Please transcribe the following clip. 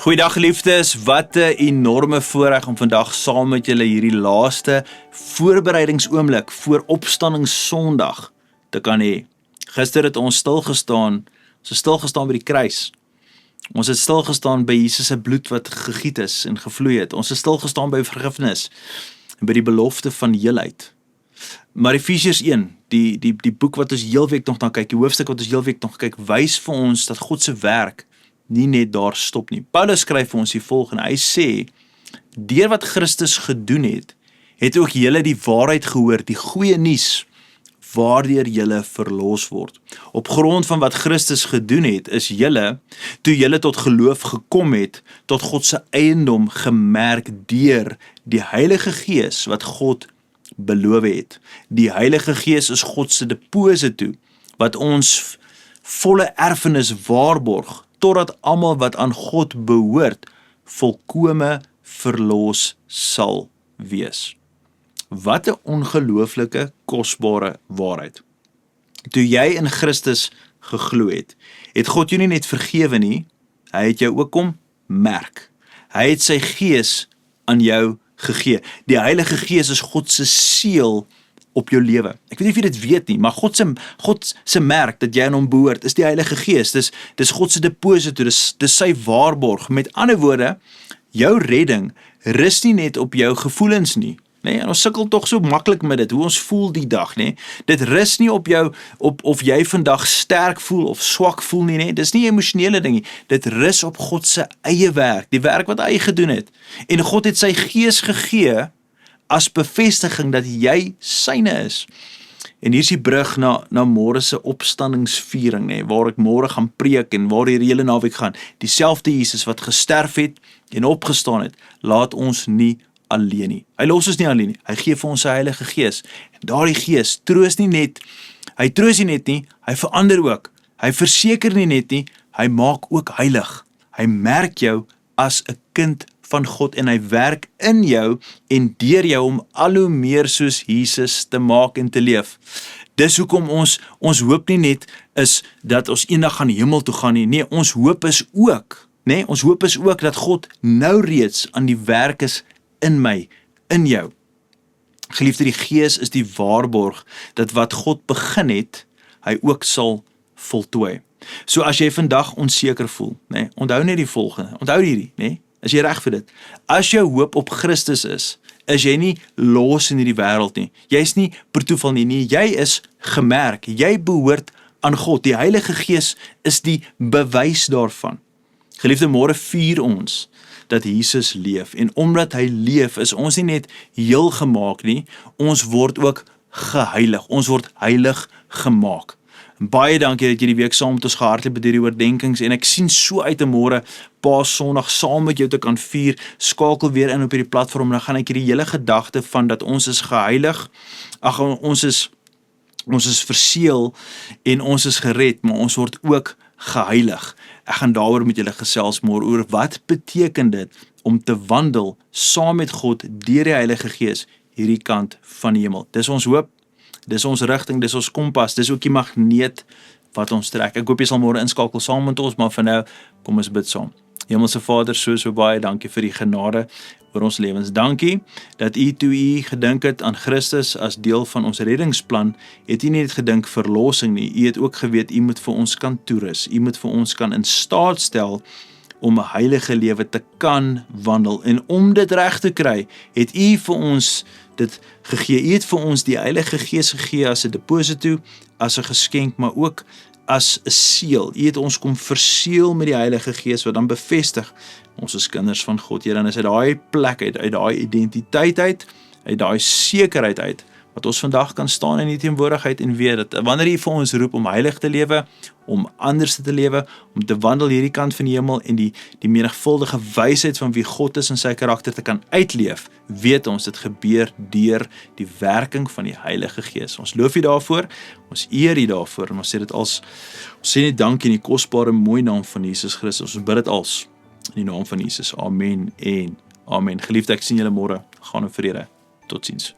Goeiedag geliefdes, wat 'n enorme voorreg om vandag saam met julle hierdie laaste voorbereidingsoomlik voor Opstanding Sondag te kan hê. Gister het ons stilgestaan by die kruis. Ons het stilgestaan by Jesus se bloed wat gegiet is en gevloei het. Ons het stilgestaan by vergifnis en by die belofte van heelheid. Maar Efesiërs 1, die boek wat ons heel week nog na kyk, die hoofstuk wat ons heel week nog kyk, wys vir ons dat God se werk nie net daar stop nie. Paulus skryf vir ons die volgende, hy sê, deur wat Christus gedoen het ook julle die waarheid gehoor, die goeie nuus, waardeur julle verlos word. Op grond van wat Christus gedoen het, is julle, toe julle tot geloof gekom het, tot God se eiendom gemerk deur die Heilige Gees wat God beloof het. Die Heilige Gees is God se deposito, wat ons volle erfenis waarborg, totdat almal wat aan God behoort, volkome verlos sal wees. Wat 'n ongelooflike, kosbare waarheid. Toe jy in Christus geglo het God jou nie net vergewe nie, hy het jou ook kom merk. Hy het sy Gees aan jou gegee. Die Heilige Gees is God se seël op jou lewe. Ek weet nie of jy dit weet nie, maar God se merk dat jy aan hom behoort, is die Heilige Gees. Dis God se deposito, dis sy waarborg. Met ander woorde, jou redding rus nie net op jou gevoelens nie. Nee, en ons sukkel tog so maklik met dit, hoe ons voel die dag, nee. Dit rus nie op jou, op of jy vandag sterk voel of swak voel nie, nee. Dis nie 'n emosionele ding nie. Dit rus op God se eie werk, die werk wat hy gedoen het. En God het sy Gees gegee as bevestiging dat jy syne is. En hier is die brug na môre se opstandingsviering, nee, waar ek môre gaan preek en waar die hele naweek gaan. Dieselfde Jesus wat gesterf het en opgestaan het, laat ons nie alleen nie. Hy los ons nie alleen nie. Hy gee vir ons sy Heilige Gees. En daardie Gees troos nie net, hy troos nie net nie, hy verander ook. Hy verseker nie net nie, hy maak ook heilig. Hy merk jou as 'n kind van God en hy werk in jou en deur jou om al hoe meer soos Jesus te maak en te leef. Dis hoekom ons hoop nie net is dat ons eendag gaan hemel toe gaan nie. Nee, ons hoop is ook dat God nou reeds aan die werk is in my, in jou. Geliefde, die Gees is die waarborg dat wat God begin het, hy ook sal voltooi. So as jy vandag onseker voel, nee, onthou net die volgende, onthou hierdie, nee, is jy reg vir dit? As jou hoop op Christus is jy nie los in hierdie wêreld nie. Jy is nie per toeval nie, jy is gemerk, jy behoort aan God. Die Heilige Gees is die bewys daarvan. Geliefde, môre vier ons dat Jesus leef, en omdat hy leef, is ons nie net heel gemaak nie, ons word ook geheilig, ons word heilig gemaak. Baie dankie dat jy die week saam met ons gehardloop het deur die oordenkings, en ek sien so uit om môre Paasondag saam met jou te kan vier. Skakel weer in op hierdie platform, dan gaan ek hierdie hele gedagte van dat ons is geheilig, ons is verseël en ons is gered, maar ons word ook geheilig. Ek gaan daaroor met julle gesels môre oor wat beteken dit om te wandel saam met God deur die Heilige Gees hierdie kant van die hemel. Dis ons hoop, dis ons rigting, dis ons kompas, dis ook die magneet wat ons trek. Ek hoop jy sal môre inskakel saam met ons, maar vir nou, kom ons bid saam. Hemelse Vader, so baie dankie vir die genade oor ons lewens. Dankie dat u toe u gedink het aan Christus as deel van ons reddingsplan, het u nie net gedink verlossing nie, u het ook geweet u moet vir ons kan toerus, u moet vir ons kan in staat stel om 'n heilige lewe te kan wandel, en om dit reg te kry, het u vir ons dit gegee. U het vir ons die Heilige Gees gegee as 'n deposito, as 'n geskenk, maar ook as 'n seël. U het ons kom verseël met die Heilige Gees, wat dan bevestig, ons is kinders van God. Here, dan is uit daai plek uit daai identiteit uit daai sekerheid uit, wat ons vandag kan staan in die teenwoordigheid en weet dat wanneer U vir ons roep om heilig te lewe, om anders te lewe, om te wandel hierdie kant van die hemel en die menigvuldige wysheid van wie God is en sy karakter te kan uitleef, weet ons dit gebeur deur die werking van die Heilige Gees. Ons loof U daarvoor, ons eer U daarvoor, en ons sê dit ons sê net dankie in die kosbare mooi naam van Jesus Christus. Ons bid dit als in die naam van Jesus. Amen en amen. Geliefde, ek sien julle môre. Gaan in vrede. Totsiens.